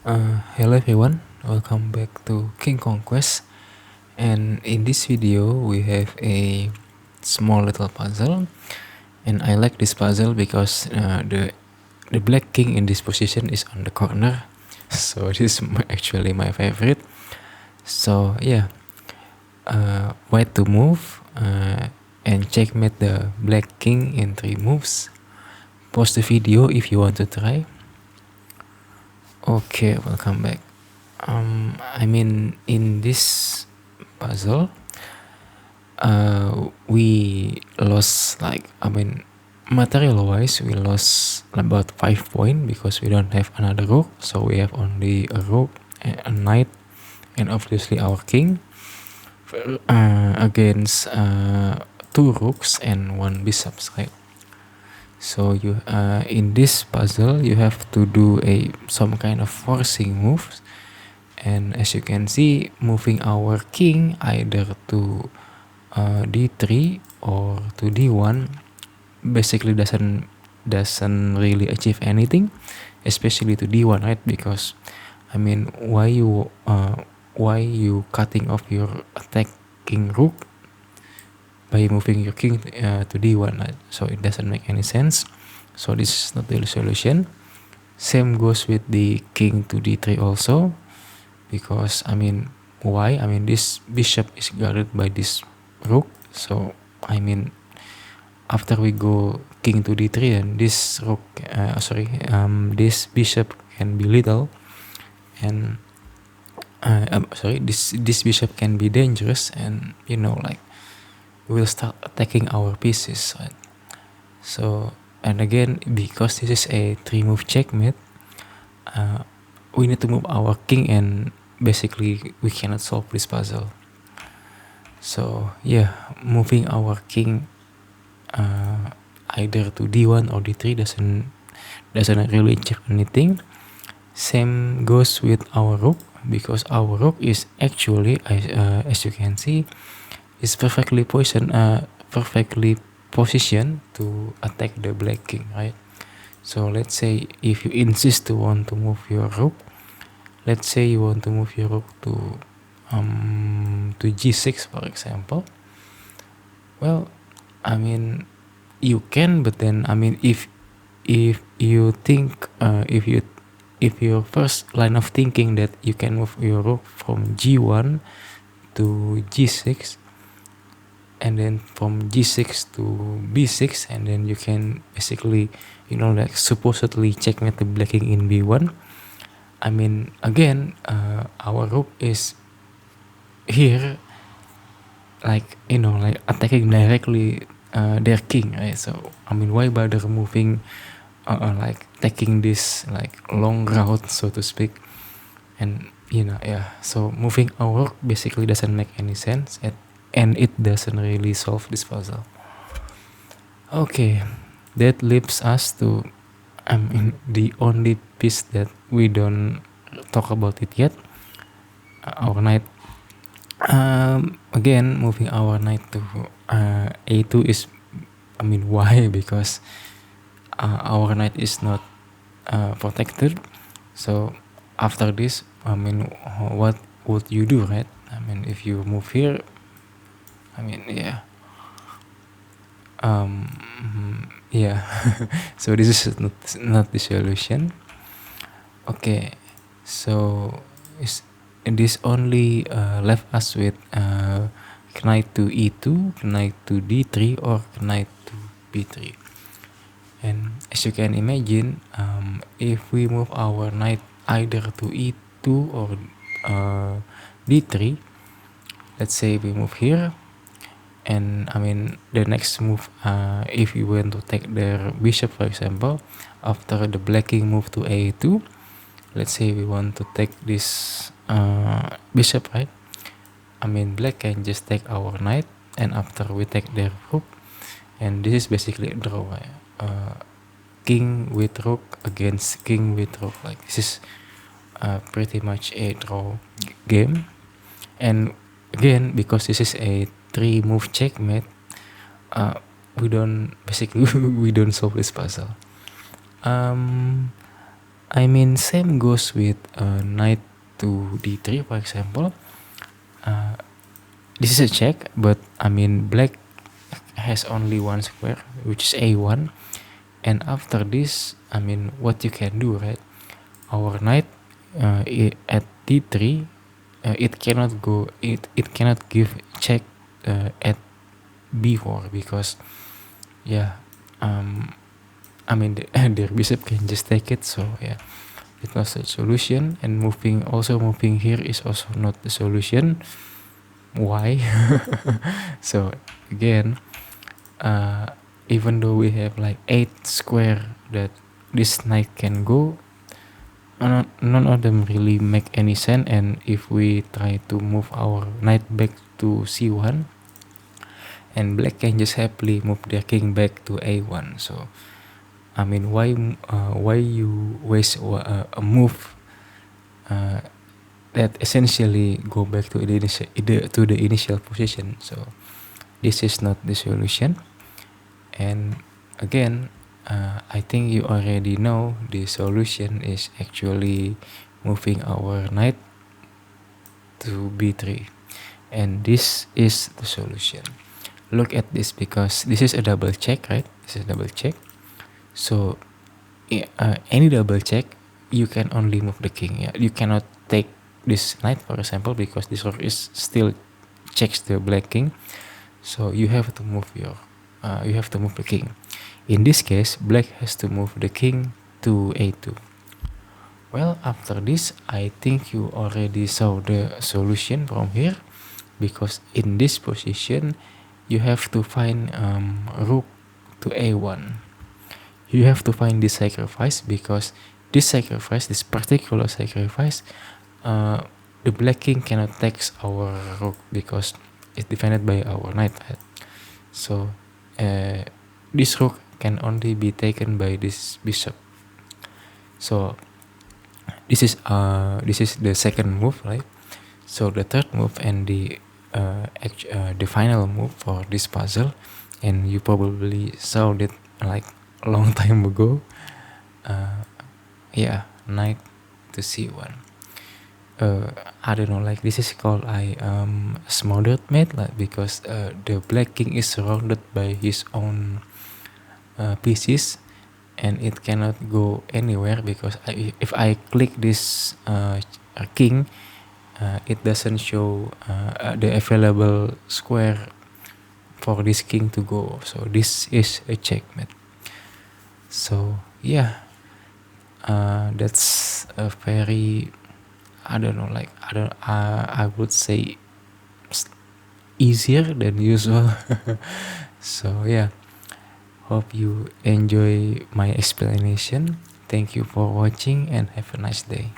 Hello everyone, welcome back to King Conquest. And in this video, we have a small little puzzle, and I like this puzzle because the black king in this position is on the corner, so this is actually my favorite. So yeah, white to move, and checkmate the black king in 3 moves. Pause the video if you want to try. Okay, welcome back. In this puzzle, we lost material-wise, we lost about 5 points because we don't have another rook, so we have only a rook, a knight, and obviously our king against 2 rooks and 1 bishop, right? So you in this puzzle you have to do some kind of forcing moves, and as you can see, moving our king either to d3 or to d1 basically doesn't really achieve anything, especially to d1, right? Because why you cutting off your attacking rook by moving your king to d1, right? So it doesn't make any sense. So this is not the solution. Same goes with the king to d3 also, because why? This bishop is guarded by this rook, so after we go king to d3, and this this bishop can be little, and this bishop can be dangerous, and we'll start attacking our pieces, right? So, and again, because this is a 3-move checkmate, we need to move our king, and basically we cannot solve this puzzle. So yeah, moving our king either to d1 or d3 doesn't really achieve anything. Same goes with our rook, because our rook is actually, as you can see, is perfectly positioned to attack the black king, right? So let's say if you insist to want to move your rook, let's say you want to move your rook to g6, for example. Well, you can, but then if you think if your first line of thinking that you can move your rook from g1 to g6, and then from g6 to b6, and then you can basically supposedly checkmate the black king in b1. Again, our rook is here attacking directly their king, right? So why bother moving taking this long route, so to speak? And so moving our rook basically doesn't make any sense, and it doesn't really solve this puzzle. Okay, that leaves us to the only piece that we don't talk about it yet, our knight. Again, moving our knight to a2 is why? Because our knight is not protected. So after this, what would you do, right? If you move here, yeah. Yeah. So this is not the solution. Okay, so this only left us with knight to e2, knight to d3, or knight to b3. And as you can imagine, if we move our knight either to e2 or d3, let's say we move here, and the next move, if we want to take their bishop, for example, after the black king move to a2, let's say we want to take this bishop, right? Black can just take our knight, and after we take their rook, and this is basically a draw, right? King with rook against king with rook, this is pretty much a draw game. And again, because this is a 3-move checkmate, we don't solve this puzzle. I mean, same goes with knight to d3, for example. Uh, this is a check, but I mean, black has only one square, which is a1. And after this, I mean, what you can do, right? Our knight at d3, it cannot go. It cannot give check at b4 because yeah, I mean their bishop can just take it. So yeah, it's not a solution. And moving here is also not the solution. Why? So again, even though we have like 8 square that this knight can go, none of them really make any sense. And if we try to move our knight back to c1, and black can just happily move their king back to a1. So I mean, why you waste a move that essentially go back to the initial position? So this is not the solution. And again, I think you already know the solution is actually moving our knight to b3, and this is the solution. Look at this, because this is a double check, right? This is a double check. So any double check, you can only move the king. Yeah, you cannot take this knight, for example, because this rook is still checks the black king. So you have to move the king. In this case, black has to move the king to a2. Well, after this, I think you already saw the solution from here, because in this position, you have to find rook to a1. You have to find this sacrifice, because this particular sacrifice, the black king cannot take our rook because it's defended by our knight, right? So this rook can only be taken by this bishop. So this is the second move, right? So the third move and the final move for this puzzle, and you probably saw it like a long time ago. Yeah, knight to c1. I don't know, like this is called smothered mate, like, because the black king is surrounded by his own pieces, and it cannot go anywhere, because if I click this king, it doesn't show the available square for this king to go. So this is a checkmate. So yeah, that's a very, I don't know, like I would say easier than usual. So yeah, hope you enjoy my explanation. Thank you for watching and have a nice day.